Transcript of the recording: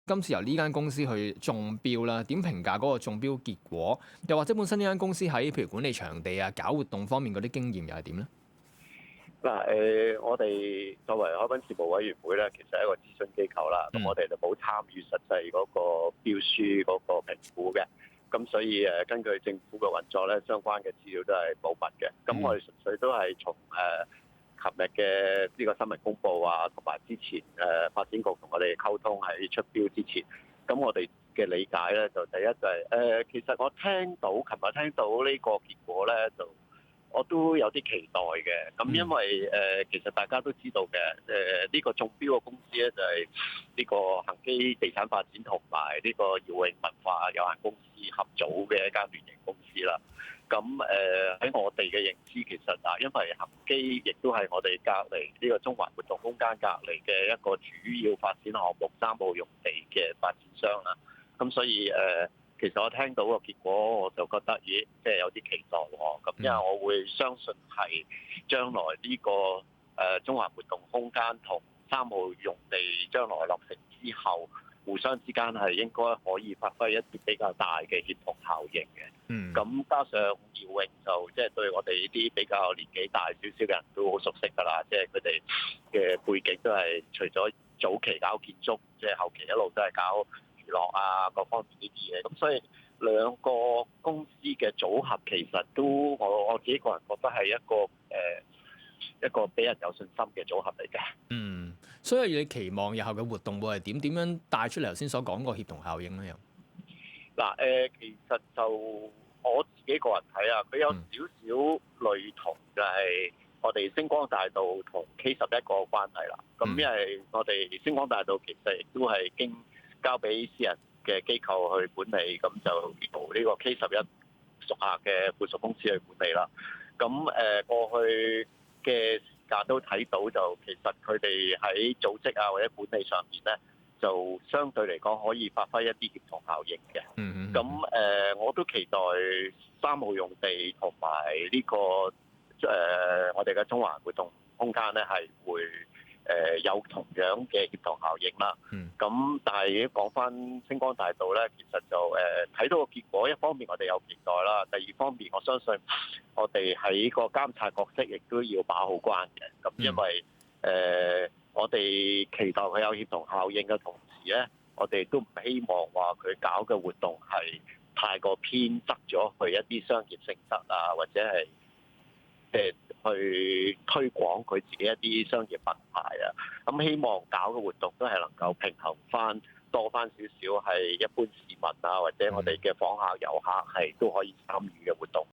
今次由呢間公司去中標啦，點評價嗰個中標結果？又或者本身呢間公司喺譬如管理場地啊、搞活動方面嗰啲經驗又係點咧？嗱，我哋作為海濱事務委員會咧，其實係一個諮詢機構啦，咁我哋就冇參與實際嗰個標書嗰個評估嘅，咁所以根據政府嘅運作咧，相關嘅資料都係保密嘅。咁我哋純粹都係從琴日嘅呢個新聞公佈啊，同埋之前發展局同我哋溝通喺出標之前，咁我哋嘅理解咧，就第一就係其實我琴日聽到呢個結果咧，就我都有啲期待嘅。咁因為其實大家都知道嘅，呢個中標嘅公司咧就係呢個恒基地產發展同埋呢個耀永文化有限公司合組嘅一間聯營公司啦。咁喺我哋嘅認知，其實因為恒基亦都係我哋隔離呢個中環活動空間隔離嘅一個主要發展項目3號用地嘅發展商啦。咁所以其實我聽到個結果，我就覺得咦，即係有啲期待喎。咁因為我會相信係將來呢個中環活動空間同3號用地將來落成之後，互相之間係應該可以發揮一啲比較大嘅協同效應嘅。咁加上耀永就即係對我哋呢啲比較年紀大少少嘅人都好熟悉㗎啦，即係佢哋嘅背景都係除咗早期搞建築，即係後期一路都係搞娛樂啊各方面呢啲嘢。咁所以兩個公司嘅組合其實都我自己個人覺得係一個俾人有信心嘅組合嚟嘅。所以你期望日後嘅活動會係點？點樣帶出嚟頭先所講個協同效應咧？又嗱其實就我自己個人睇啊，佢有少少類同就係我哋星光大道同 K11個關係啦。咁因為我哋星光大道其實亦都係經交俾私人嘅機構去管理，咁就由呢個 K11屬下嘅附屬公司去管理啦。咁過去嘅時間都睇到，就其實佢哋喺組織啊或者管理上面咧，就相對嚟講可以發揮一啲協同效應嘅。咁我都期待3號用地同埋呢個我哋嘅中環活動空間咧係會有同樣嘅協同效應啦。咁但係如果講翻星光大道咧，其實就睇到個結果，一方面我哋有期待啦，第二方面我相信我哋喺個監察角色亦都要把好關嘅。咁因為我哋期待佢有協同效應嘅同時咧，我哋都唔希望話佢搞嘅活動係太過偏側咗去一啲商業性質啊，或者係去推廣佢自己一啲商業品牌啊。咁希望搞嘅活動都係能夠平衡翻多翻少少係一般市民啊，或者我哋嘅訪客遊客係都可以參與嘅活動。